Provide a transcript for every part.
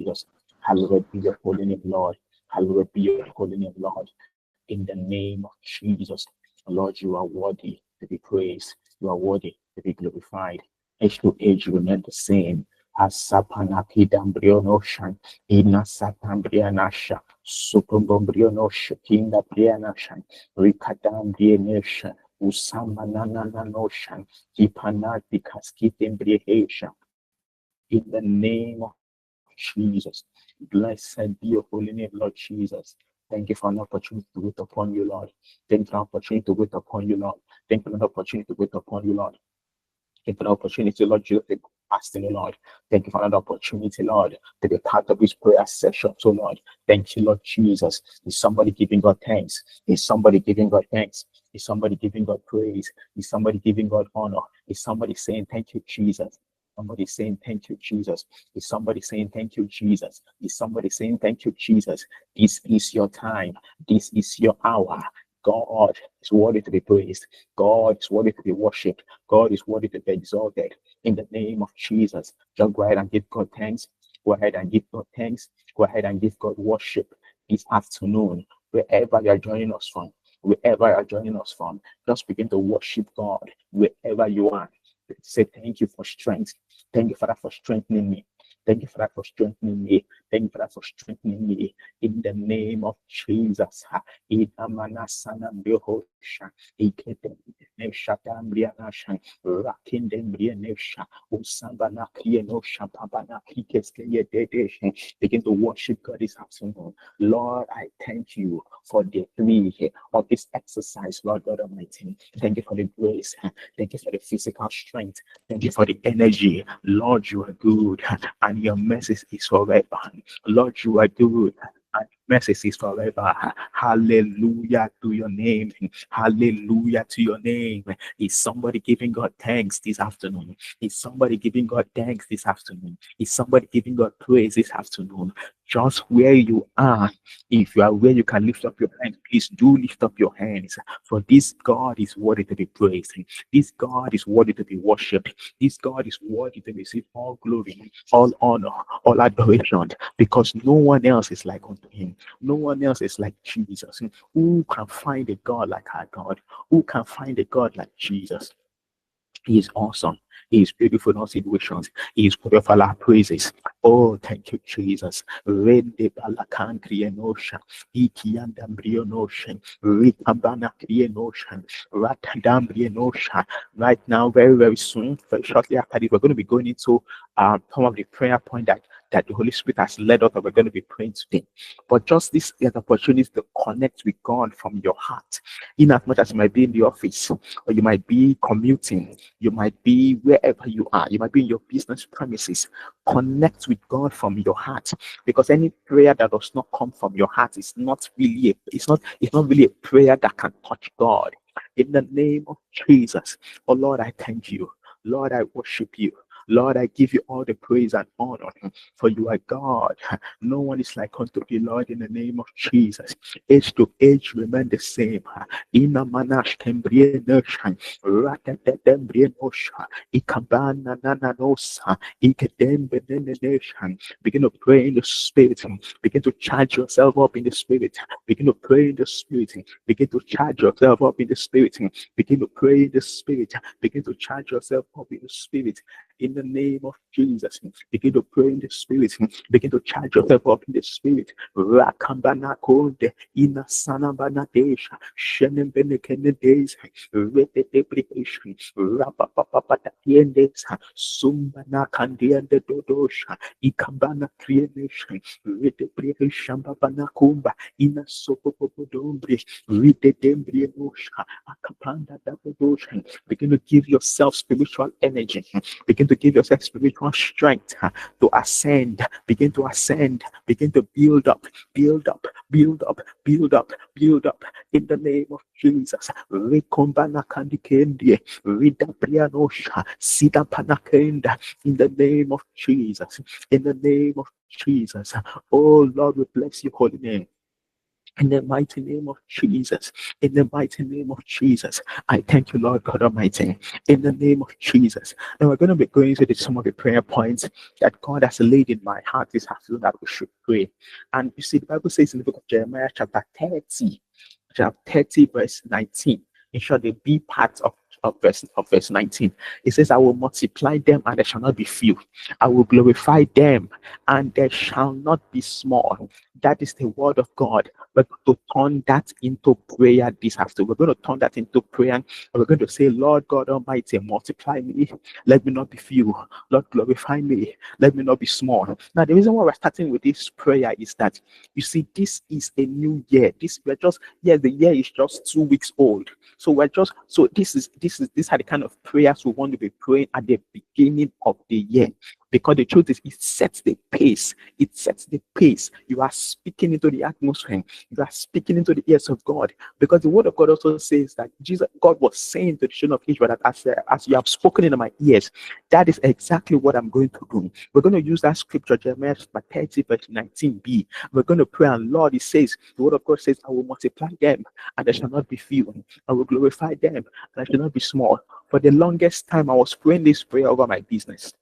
Jesus. Hallowed be your holy name, Lord. Hallowed be your holy name, Lord. In the name of Jesus. Lord, you are worthy to be praised. You are worthy to be glorified. Age to age remain the same. As Sapanaki Dambrionoshan, Ina Satambrianasha, Sukumbrionosha, Kinda Brianashan, Rikadambrianasha, Usamanananoshan, Ipanati Kaskitembriation. In the name of Jesus. Blessed be your holy name, Lord Jesus. Thank you for an opportunity to wait upon you, Lord. Thank you for an opportunity to wait upon you, Lord. Thank you for an opportunity to wait upon you, Lord. Thank you for the opportunity, Lord Jesus, to fasting, Lord. Thank you for another opportunity, Lord, to be part of this prayer session, so Lord. Thank you, Lord Jesus. Is somebody giving God thanks? Is somebody giving God thanks? Is somebody giving God praise? Is somebody giving God honor? Is somebody saying, thank you, Jesus? Somebody saying, thank you, Jesus. Is somebody saying, thank you, Jesus? Is somebody saying, thank you, Jesus? This is your time. This is your hour. God is worthy to be praised. God is worthy to be worshipped. God is worthy to be exalted. In the name of Jesus, just go ahead and give God thanks. Go ahead and give God thanks. Go ahead and give God worship this afternoon, wherever you are joining us from. Wherever you are joining us from, just begin to worship God wherever you are. Say thank you for strength. Thank you, Father, for strengthening me. Thank you, Father, for strengthening me. Thank you, Father, for strengthening me. In the name of Jesus. Idamanasana Behosha. Ikedenesha Dambrianasha. Rakindembrianesha. Usambana Krienosha. Pabana Krikeskeye Dedesha. Begin to worship God this afternoon. Lord, I thank you for the three of this exercise, Lord God Almighty. Thank you for the grace. Thank you for the physical strength. Thank you for the energy. Lord, you are good and your mercy is forever. Lord, you are good and mercy is forever. Hallelujah to your name. Hallelujah to your name. Is somebody giving God thanks this afternoon? Is somebody giving God thanks this afternoon? Is somebody giving God praise this afternoon? Just where you are, if you are where you can lift up your hands, please do lift up your hands. For this God is worthy to be praised. This God is worthy to be worshipped. This God is worthy to receive all glory, all honor, all adoration, because no one else is like unto him. No one else is like Jesus. Who can find a God like our God? Who can find a God like Jesus? He is awesome. He is beautiful in all situations. He is worthy of all our praises. Oh, thank you, Jesus. Rende balakan krienosha. Ikiandam brionosha. Rikabana krienosha. Ratadam brionosha. Right now, very, very soon, very shortly after this, we're going to be going into some of the prayer point that the Holy Spirit has led us that we're going to be praying today. But just this is an opportunity to connect with God from your heart. In as much as you might be in the office, or you might be commuting, you might be wherever you are, you might be in your business premises. Connect with God from your heart, because any prayer that does not come from your heart is not really it's not really a prayer that can touch God. In the name of Jesus, oh Lord, I thank you. Lord, I worship you. Lord, I give you all the praise and honor, for you are God. No one is like unto thee, Lord, in the name of Jesus. Age to age remain the same. Ina manash tembrienosha, ratatembrienosha, ikabana nananosa, ikedembenenesha. Begin to pray in the spirit. Begin to charge yourself up in the spirit. Begin to pray in the spirit. Begin to charge yourself up in the spirit. Begin to pray in the spirit. Begin to charge yourself up in the spirit. In the name of Jesus, begin to pray in the spirit. Begin to charge yourself up in the spirit. Rakambana konde ina sanabana desha shenem benekene days rete deprecation rapapapata tiendes sumbana kandiende dodosha ikambana creation rete precation babana kumba ina sopopodombre rete dembriosha akapanda dabodosha. Begin to give yourself spiritual energy. Begin to give yourself spiritual strength to ascend. Begin to ascend. Begin to build up, build up, build up, build up, build up. In the name of Jesus. Rekombana kandikendie, ridabrianosha, sidapanakenda. In the name of Jesus. In the name of Jesus. Oh Lord, we bless your holy name. In the mighty name of Jesus, in the mighty name of Jesus, I thank you, Lord God Almighty, in the name of Jesus. And we're going to be going to some of the prayer points that God has laid in my heart this afternoon that we should pray. And you see, the Bible says in the book of Jeremiah, chapter 30, verse 19. In short, the B part of verse 19. It says, I will multiply them and there shall not be few. I will glorify them and there shall not be small. That is the word of God. We're going to turn that into prayer this afternoon. We're going to turn that into prayer. And we're going to say, Lord God Almighty, multiply me. Let me not be few. Lord, glorify me. Let me not be small. Now, the reason why we're starting with this prayer is that, you see, this is a new year. The year is just 2 weeks old. So these are the kind of prayers we want to be praying at the beginning of the year. Because the truth is, it sets the pace. It sets the pace. You are speaking into the atmosphere. You are speaking into the ears of God. Because the word of God also says that God was saying to the children of Israel that as you have spoken into my ears, that is exactly what I'm going to do. We're going to use that scripture, Jeremiah 30, verse 19b. We're going to pray, and Lord, it says, the word of God says, I will multiply them, and there shall not be few. I will glorify them, and there shall not be small. For the longest time, I was praying this prayer over my business.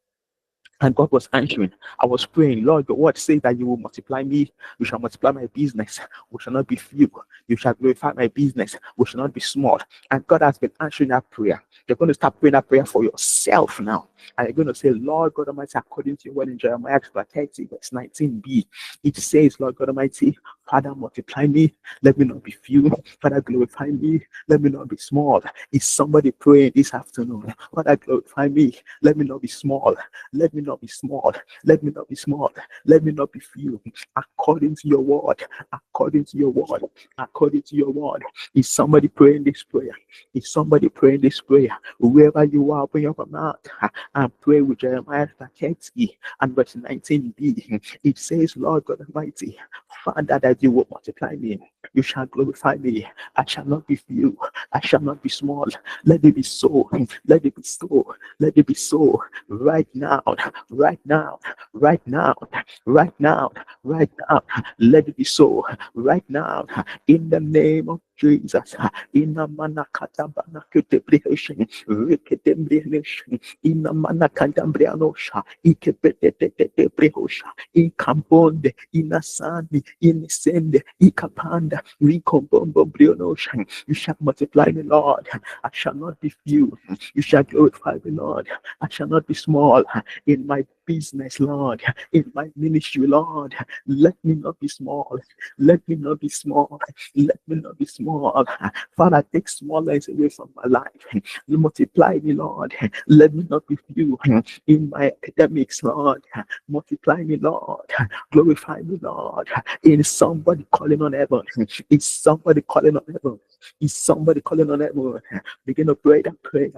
And God was answering. I was praying, Lord, your word says that you will multiply me. You shall multiply my business. We shall not be few. You shall glorify my business. We shall not be small. And God has been answering that prayer. You're going to start praying that prayer for yourself now. And you're going to say, Lord God Almighty, according to your word in Jeremiah 30, verse 19b, it says, Lord God Almighty, Father, multiply me. Let me not be few. Father, glorify me. Let me not be small. Is somebody praying this afternoon? Father, glorify me. Let me not be small. Let me not be small. Let me not be small. Let me not be few. According to your word. According to your word. According to your word. Is somebody praying this prayer? Is somebody praying this prayer? Wherever you are, open your mouth and pray with Jeremiah 30 and verse 19b. It says, Lord God Almighty, Father, that you will multiply me. You shall glorify me. I shall not be few. I shall not be small. Let it be so. Let it be so. Let it be so. Right now. Right now. Right now. Right now. Right now. Let it be so. Right now. In the name of Jesus. In the manakata banakute brehation. Riketembrehation. In the manakantambrianosha. Ikepete brehosha. In Kamponde. In Asani. In Sende. Ikapanda. Rikombombo brionosha. You shall multiply me, Lord. I shall not be few. You shall glorify me, Lord. I shall not be small in my business, Lord, in my ministry, Lord. Let me not be small. Let me not be small. Let me not be small. Father, take smallness away from my life. Multiply me, Lord. Let me not be few in my academics, Lord. Multiply me, Lord. Glorify me, Lord. In somebody calling on heaven. Is somebody calling on heaven? Is somebody calling on heaven? Begin to pray that prayer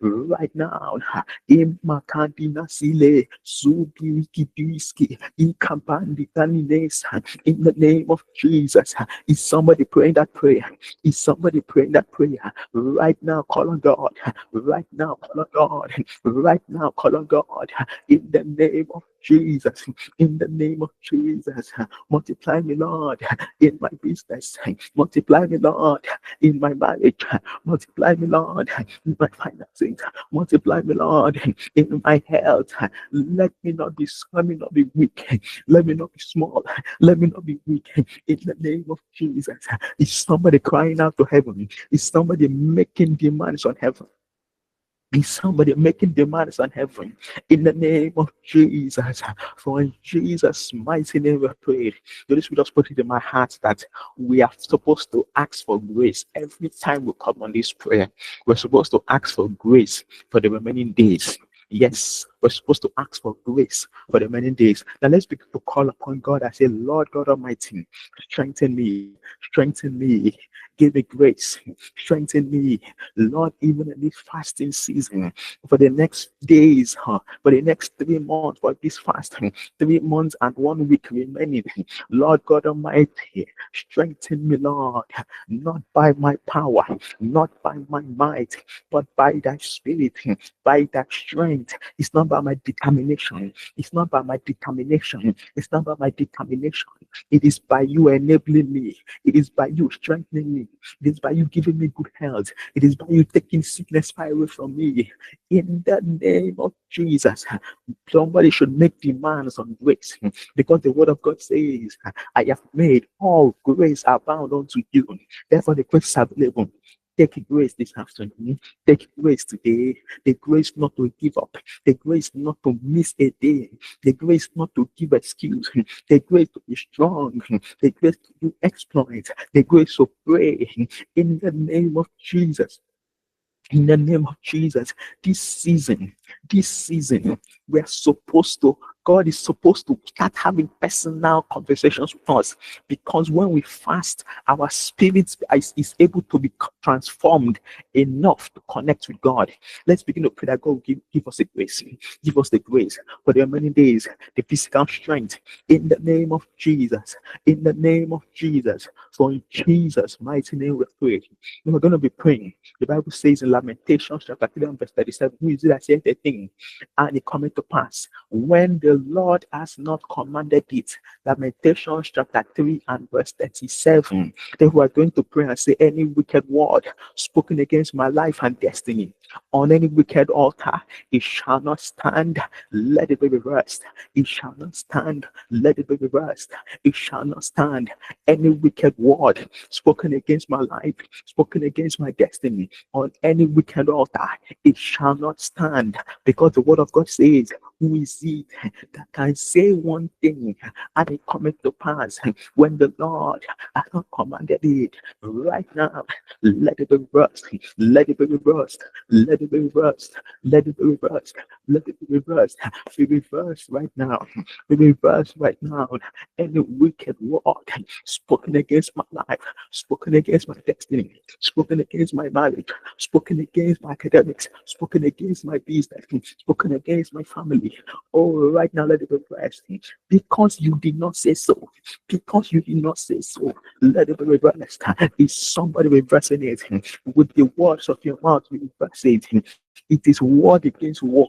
right now. In Makandina Sile, Subi Wikibiski, in Kampandi Kanines, in the name of Jesus. Is somebody praying that prayer? Is somebody praying that prayer? Right now, call on God. Right now, call on God. Right now, call on God. In the name of Jesus. In the name of Jesus. Multiply me, Lord, in my business. Multiply me, Lord, in my marriage. Multiply me, Lord, in my finances. Multiply me, Lord, in my health. Let me not be weak. Let me not be small. Let me not be weak. In the name of Jesus. Is somebody crying out to heaven? Is somebody making demands on heaven? Is somebody making demands on heaven in the name of Jesus? For in Jesus' mighty name we pray. The Holy Spirit just put it in my heart that we are supposed to ask for grace every time we come on this prayer. We're supposed to ask for grace for the remaining days. Yes, we're supposed to ask for grace for the remaining days. Now let's begin to call upon God and say, Lord God Almighty, strengthen me Give me grace. Strengthen me, Lord, even in this fasting season, for the next days, for the next 3 months, for this fasting, 3 months and 1 week remaining. Lord God Almighty, strengthen me, Lord, not by my power, not by my might, but by thy spirit, by thy strength. It's not by my determination. It's not by my determination. It's not by my determination. It is by you enabling me. It is by you strengthening me. It is by you giving me good health. It is by you taking sickness far away from me. In the name of Jesus, somebody should make demands on grace, because the word of God says, I have made all grace abound unto you. Therefore, the grace is available. Take grace this afternoon. Take grace today. The grace not to give up. The grace not to miss a day. The grace not to give excuse. The grace to be strong. The grace to do exploits. The grace to pray in the name of Jesus. In the name of Jesus, this season, we're supposed to, God is supposed to start having personal conversations with us, because when we fast, our spirit is able to be transformed enough to connect with God. Let's begin to pray that God will give us the grace. Give us the grace for the many days, the physical strength, in the name of Jesus. In the name of Jesus. For in Jesus' mighty name we pray. We're going to be praying. The Bible says in Lamentations chapter 3 verse 37, who is it that saith the thing, and it cometh to pass when the Lord has not commanded it? Lamentations chapter 3 and verse 37. Then we are going to pray and say, any wicked word spoken against my life and destiny on any wicked altar, it shall not stand. Let it be reversed. It shall not stand. Let it be reversed. It shall not stand. Any wicked word spoken against my life, spoken against my destiny on any wicked altar, it shall not stand, because the word of God says, who is it that can say one thing and it cometh to pass when the Lord has not commanded it? Right now, let it be reversed. Let it be reversed. Let it be reversed. Let it be reversed. Let it be reversed. Be reversed right now. Be reversed right now. Any wicked word spoken against my life, spoken against my destiny, spoken against my marriage, spoken against my academics, spoken against my business, spoken against my family. Oh, right now, let it be reversed. Because you did not say so. Because you did not say so. Let it be reversed. Is somebody reversing it with the words of your mouth? Reverse it. It is word against word.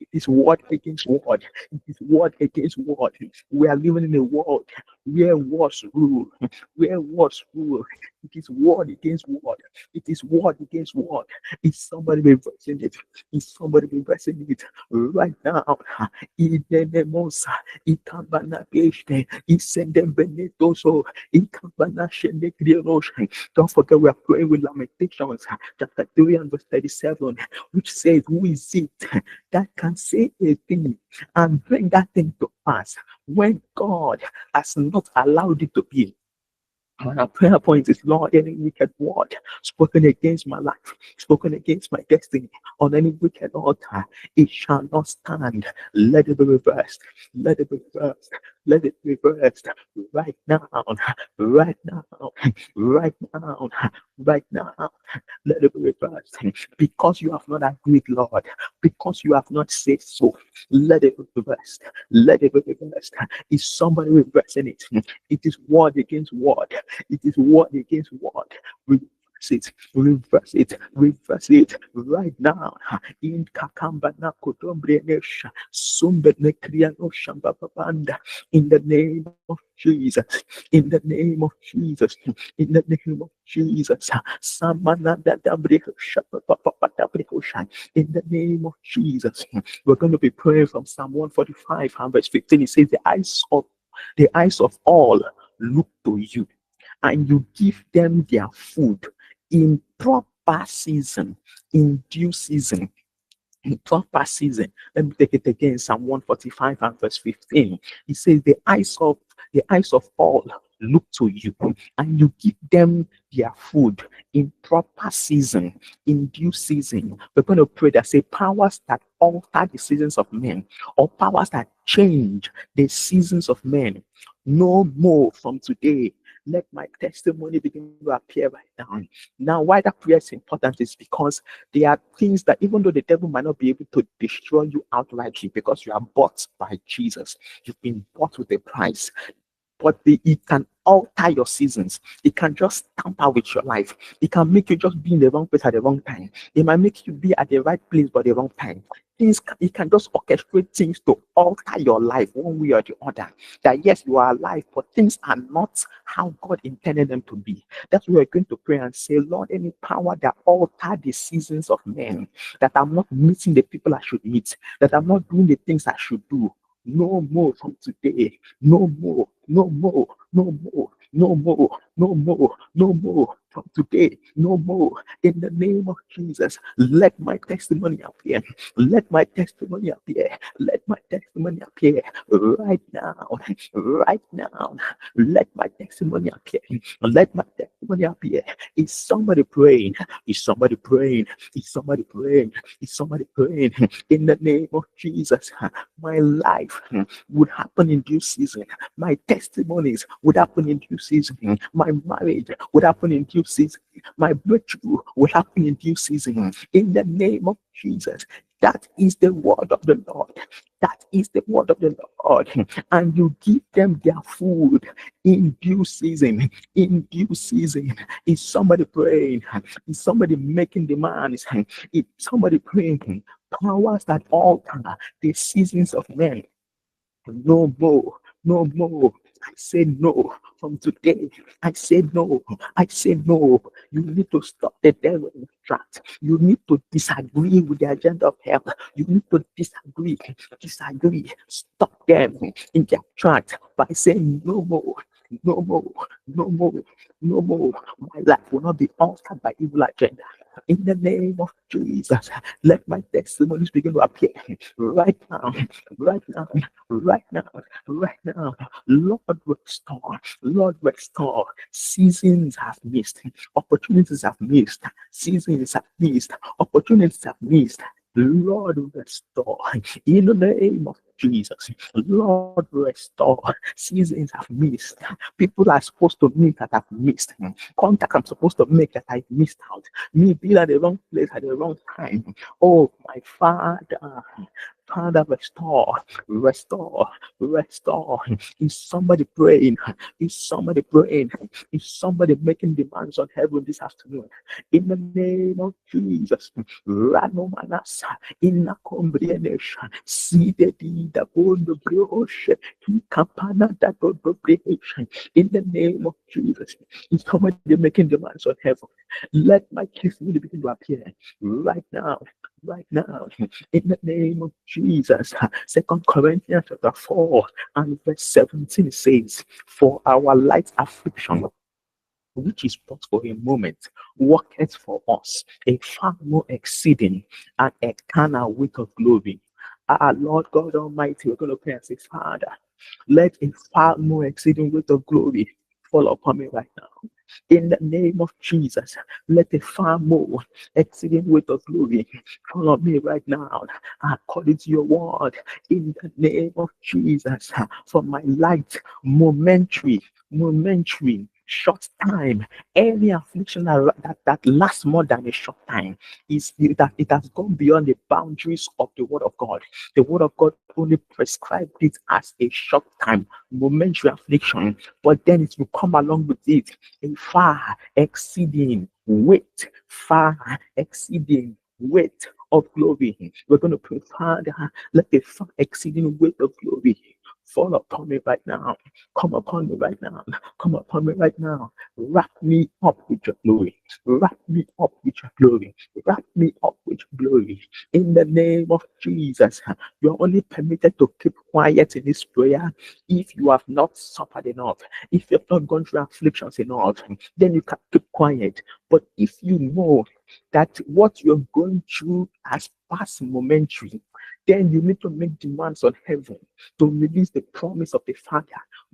It is word against word. It is word against word. We are living in a world where words rule. Where words rule. It is word against word. It is word against word. Is somebody reversing it? Is somebody reversing it right now? Idenemosa, Ikambana Geshne, Isendem Benetoso, Ikambana Shende Krioshe. Don't forget, we are praying with Lamentations, chapter 3 and verse 37, which says, who is it that can say a thing and bring that thing to pass when God has not allowed it to be? And our prayer point is, Lord, any wicked word spoken against my life, spoken against my destiny, on any wicked altar, it shall not stand. Let it be reversed. Let it be reversed. Let it be reversed right now. Right now. Right now. Right now. Let it be reversed. Because you have not agreed, Lord. Because you have not said so. Let it be reversed. Let it be reversed. Is somebody reversing it? It is word against word. It is word against word. Reverse it, reverse it right now. In Kakambana Kotombrenesha, Sumbenekriano Shambapanda, in the name of Jesus, in the name of Jesus, in the name of Jesus, Samana in the name of Jesus. We're going to be praying from Psalm 145 and verse 15. It says, the eyes of all look to you, and you give them their food in proper season, in due season. In proper season. Let me take it again. Psalm 145 and verse 15. It says, the eyes of all look to you, and you give them their food in proper season, in due season. We're going to pray that, say, powers that alter the seasons of men, or powers that change the seasons of men, no more from today. Let my testimony begin to appear right now. Now, why that prayer is important is because there are things that even though the devil might not be able to destroy you outrightly because you are bought by Jesus, you've been bought with a price. But it can alter your seasons. It can just tamper with your life. It can make you just be in the wrong place at the wrong time. It might make you be at the right place but the wrong time. It can just orchestrate things to alter your life one way or the other. That yes, you are alive, but things are not how God intended them to be. That's why we're going to pray and say, Lord, any power that alter the seasons of men, that I'm not meeting the people I should meet, that I'm not doing the things I should do. No more from today. No more, no more, no more, no more, no more, no more from today. No more. In the name of Jesus, let my testimony appear. Let my testimony appear. Let my testimony appear right now. Right now. Let my testimony appear. Let my testimony appear. Is somebody praying? Is somebody praying? Is somebody praying? Is somebody praying? In the name of Jesus, my life would happen in due season. My testimonies would happen in due season. My marriage would happen in due season. My breakthrough will happen in due season. In the name of Jesus. That is the word of the Lord. That is the word of the Lord. And you give them their food in due season. In due season. Is somebody praying? Is somebody making demands? Is somebody praying? Powers that alter the seasons of men. No more, no more. I say no from today. I say no. I say no. You need to stop the devil in his tracks. You need to disagree with the agenda of hell. You need to disagree. Stop them in their tracks by saying no more. No more, no more, no more. My life will not be altered by evil agenda. In the name of Jesus, let my testimonies begin to appear right now, right now, right now, right now. Lord, restore. Lord, restore. Seasons have missed. Opportunities have missed. Seasons have missed. Opportunities have missed. Lord, restore. In the name of Jesus, Lord, restore. Seasons have missed. People are supposed to meet that I've missed. Contact I'm supposed to make that I missed out. Me being at the wrong place at the wrong time. Oh, my Father. Father, restore, restore, restore. Is somebody praying? Is somebody praying? Is somebody making demands on heaven this afternoon? In the name of Jesus, Ranomanasa, in a combination, see the deed upon the brioche, Kapana that creation. In the name of Jesus, is somebody making demands on heaven? Let my testimony begin to appear right now. Right now, in the name of Jesus. 2 Corinthians chapter 4 and verse 17 says, for our light affliction, which is but for a moment, worketh for us a far more exceeding and eternal weight of glory. Our Lord God Almighty, we're going to pray and say, Father, let a far more exceeding weight of glory fall upon me right now. In the name of Jesus, let a far more exceeding weight of glory fall on me right now, according to your word. In the name of Jesus, for my light, momentary, short time, any affliction that lasts more than a short time, is that it has gone beyond the boundaries of the word of God. The word of God only prescribed it as a short time, momentary affliction, but then it will come along with it a far exceeding weight, far exceeding weight of glory. We're going to pray, Father, let a far exceeding weight of glory fall upon me right now. Come upon me right now. Come upon me right now. Wrap me up with your glory. Wrap me up with your glory. Wrap me up with your glory. In the name of Jesus, you're only permitted to keep quiet in this prayer if you have not suffered enough. If you have not gone through afflictions enough, then you can keep quiet. But if you know that what you're going through has passed momentary, then you need to make demands on heaven to release the promise of the Father,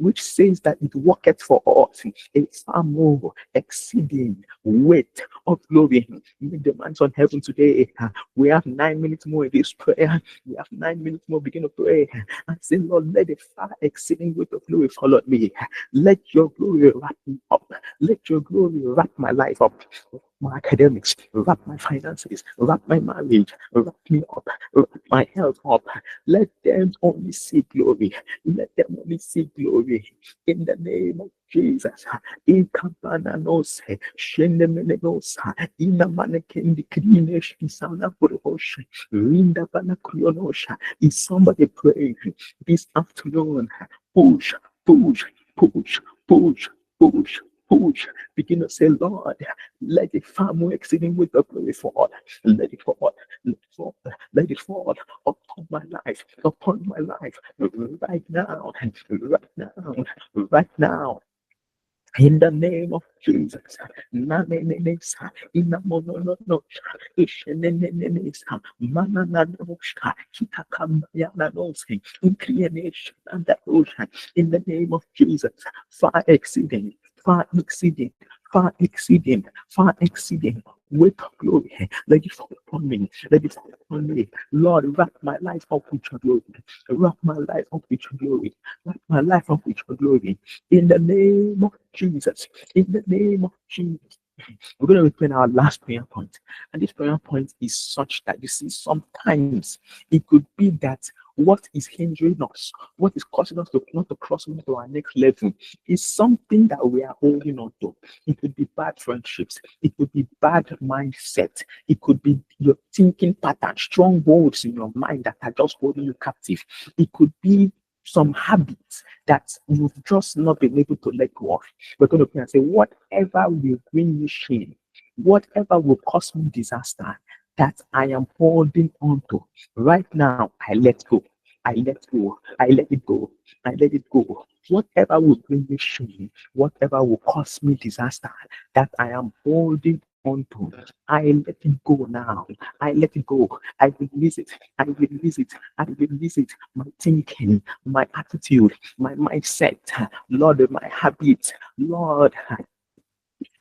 which says that it worketh for us a far more exceeding weight of glory. Make demands on heaven today. We have 9 minutes more in this prayer. We have 9 minutes more. Begin to pray and say, Lord, let the far exceeding weight of glory follow me. Let your glory wrap me up. Let your glory wrap my life up. My academics, wrap my finances, wrap my marriage, wrap me up, wrap my health up. Let them only see glory. Let them only see glory. In the name of Jesus. In Kampananos, Shendemenos, in the Manakin, Krinesh, Isana Purhosh, Rinda Panakrionosha. Is somebody praying this afternoon? Push, push, push, push, push, push. Begin to say, Lord, let it far more exceeding with the glory fall. Let it fall, let it fall, let it fall upon my life, right now, right now, right now. In the name of Jesus, Nanenesa, Inamonono, Ishenenenesa, Manananosha, Kitakamayananos, Inclination and the ocean. In the name of Jesus, far exceeding, far exceeding, far exceeding, far exceeding. Wake up, glory. Let it fall upon me. Let it fall upon me. Lord, wrap my life up with your glory. Wrap my life up with your glory. Wrap my life up with your glory. In the name of Jesus. In the name of Jesus. We're going to be praying our last prayer point. And this prayer point is such that you see, sometimes it could be that what is hindering us, what is causing us to not to cross over to our next level, is something that we are holding on to. It could be bad friendships, it could be bad mindset, it could be your thinking pattern, strongholds in your mind that are just holding you captive. It could be some habits that you've just not been able to let go of. We're going to pray and say, whatever will bring me shame, whatever will cause me disaster, that I am holding on to, right now, I let go. I let go. I let it go. I let it go. Whatever will bring me shame, whatever will cause me disaster, that I am holding on to, I let it go now. I let it go. I release it. I release it. I release it. My thinking, my attitude, my mindset, Lord, my habits, Lord,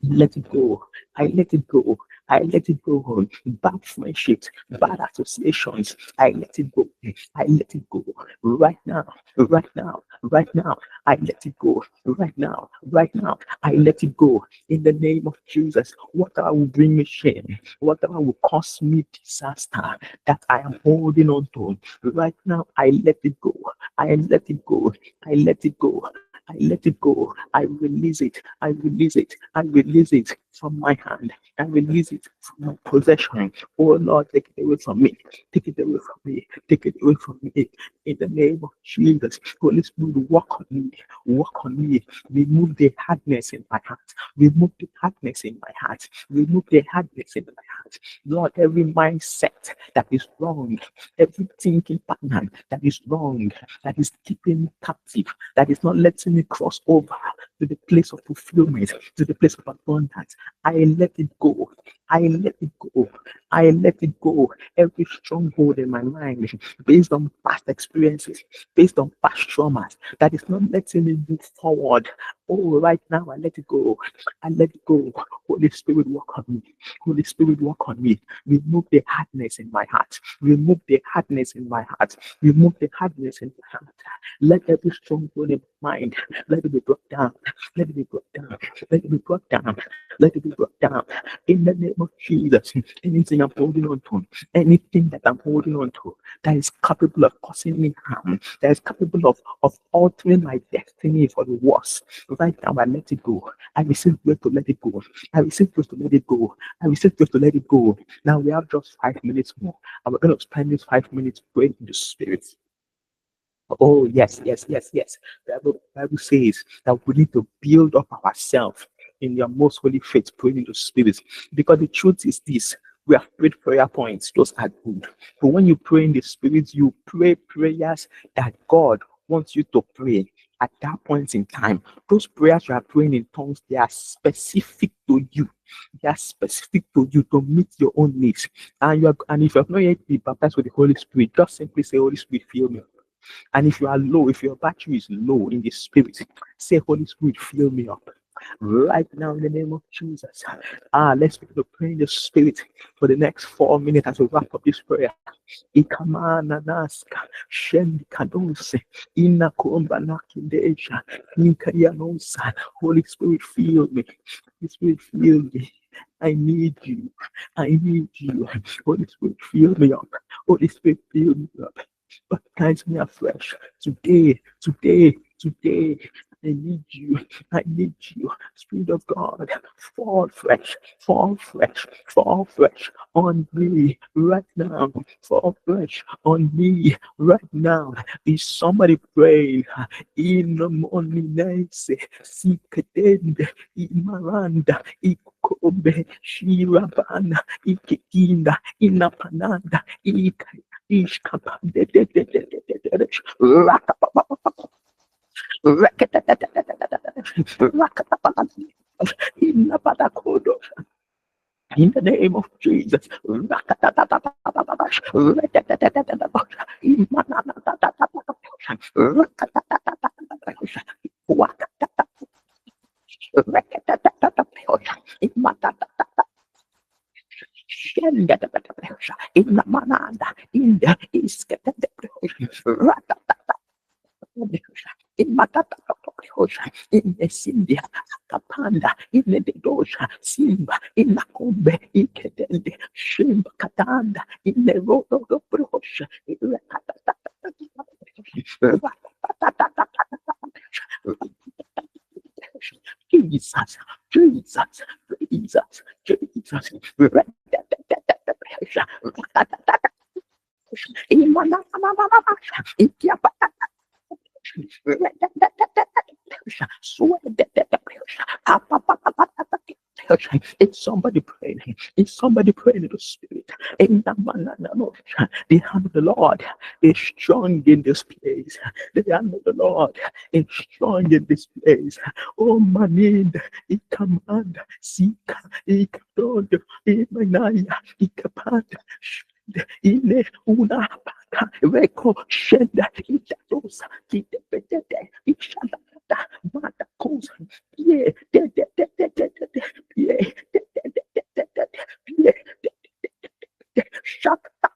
let it go. I let it go. I let it go. Bad friendships, bad associations. I let it go. I let it go. Right now, right now, right now. I let it go. Right now, right now. I let it go. In the name of Jesus. Whatever will bring me shame, whatever will cause me disaster that I am holding on to, right now, I let it go. I let it go. I let it go. I let it go. I release it. I release it. I release it from my hand. I release it from my possession. Oh Lord, take it away from me. Take it away from me. Take it away from me. In the name of Jesus, Holy Spirit, walk on me. Walk on me. Remove the hardness in my heart. Remove the hardness in my heart. Remove the hardness in my heart. Lord, every mindset that is wrong, every thinking pattern that is wrong, that is keeping me captive, that is not letting me cross over to the place of fulfillment, to the place of abundance. I let it go. I let it go. I let it go. Every stronghold in my mind, based on past experiences, based on past traumas, that is not letting me move forward. Oh, right now, I let it go. I let it go. Holy Spirit, walk on me. Holy Spirit, walk on me. Remove the hardness in my heart. Remove the hardness in my heart. Remove the hardness in my heart. Let every stronghold in my mind, let it be brought down. Let it be brought down. Let it be brought down. Let it be brought down. In the name of Jesus, anything I'm holding on to, anything that I'm holding on to that is capable of causing me harm, that is capable of altering my destiny for the worse, right now I let it go. I receive grace to let it go. I receive grace to let it go. I receive grace to let it go. Now we have just 5 minutes more, and we're going to spend these 5 minutes praying in the Spirit. Oh, yes, yes, yes, yes. The Bible says that we need to build up ourselves in your most holy faith, praying in the Spirit. Because the truth is this: we have prayed prayer points, those are good. But when you pray in the Spirit, you pray prayers that God wants you to pray at that point in time. Those prayers you are praying in tongues, they are specific to you. They are specific to you to meet your own needs. And if you have not yet been baptized with the Holy Spirit, just simply say, Holy Spirit, fill me. And if you are low, if your battery is low in the spirit, say, Holy Spirit, fill me up. Right now, in the name of Jesus. Let's begin to pray in the spirit for the next 4 minutes as we wrap up this prayer. Ikamana naska, shendi kadonse, inakomba nakindesha, nikayanosa. Holy Spirit, fill me. Holy Spirit, fill me. I need you. I need you. Holy Spirit, fill me up. Holy Spirit, fill me up. Baptize me afresh. Today. I need you. I need you. Spirit of God, fall fresh on me right now. Fall fresh on me right now. Is somebody praying in the morning? Sikatende, Imaranda, Ikobe, Shirabana, Ikikinda, Inapananda, Ishkapande, in the name of Jesus. In the manada, in the is in Matata, in the Sindia, Kapanda, in the Dosha, Simba, in the Kombe, in Ketende, Shimba Katanda, in the Road of the Brosha, in the Jesus, Jesus, Jesus, Jesus, it's somebody praying. It's somebody praying in the spirit. The hand of the Lord is strong in this place. The hand of the Lord is strong in this place. Oh, my need, it command, seek, it don't, it manaya, it command. Ile una paka reko shenda itadosa kitepetete ishanda mata kosa ye ye shut up.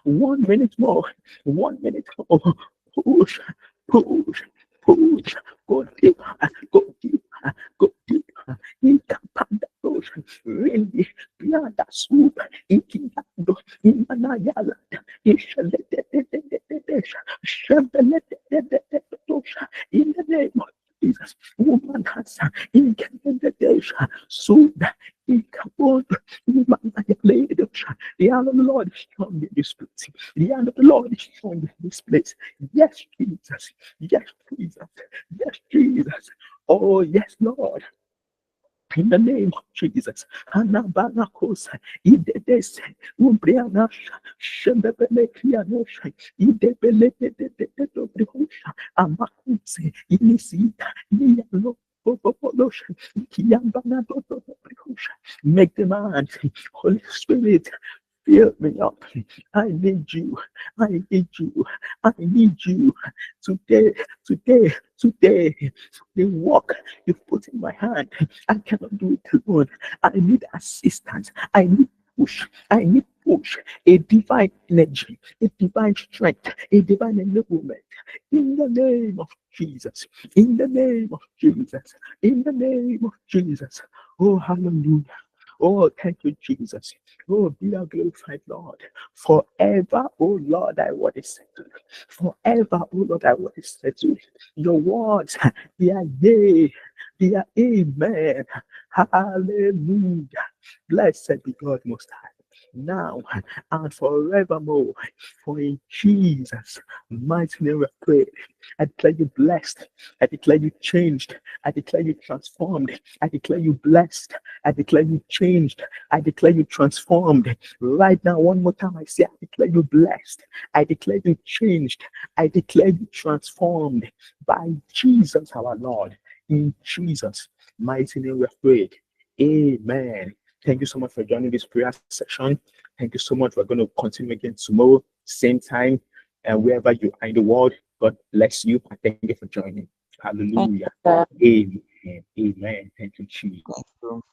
1 minute more. 1 minute more. Push, push, push. Go deeper, go deeper, go deeper. Inkapanda ocean, really, Piada soup, Ikiado, Imanayala, Ishalete, in the name of Jesus, woman has in Canada, so that he can the hand of the Lord is strong in this place. The hand of the Lord is strong in this place. Yes, Jesus. Yes, Jesus. Yes, Jesus. Oh, yes, Lord. In the name of Jesus, Anabanakosa, Idedes, Umbrianasha, Shembebelekianosha, Idebelekedosha, Amakuse, Inisita, Nialo. Make the man, Holy Spirit, fill me up. I need you. I need you. I need you. Today, the work you put in my hand, I cannot do it alone. I need assistance. I need push. I need push. A divine energy, a divine strength, a divine enablement. In the name of Jesus. In the name of Jesus. In the name of Jesus. Oh, hallelujah. Oh, thank you, Jesus. Oh, be thou glorified, Lord. Forever, oh Lord, I want to settle. Forever, oh Lord, I want to settle. Your words, they are yea, they are amen. Hallelujah. Blessed be God Most High, now and forevermore. For in Jesus' mighty name we pray. I declare you blessed. I declare you changed. I declare you transformed. I declare you blessed. I declare you changed. I declare you transformed. Right now, one more time, I say, I declare you blessed. I declare you changed. I declare you transformed by Jesus our Lord. In Jesus' mighty name we have prayed. Amen. Thank you so much for joining this prayer session. Thank you so much. We're going to continue again tomorrow, same time, and wherever you are in the world. God bless you. And thank you for joining. Thank Hallelujah. you. Amen. Amen. Thank you, Jesus. Thank you.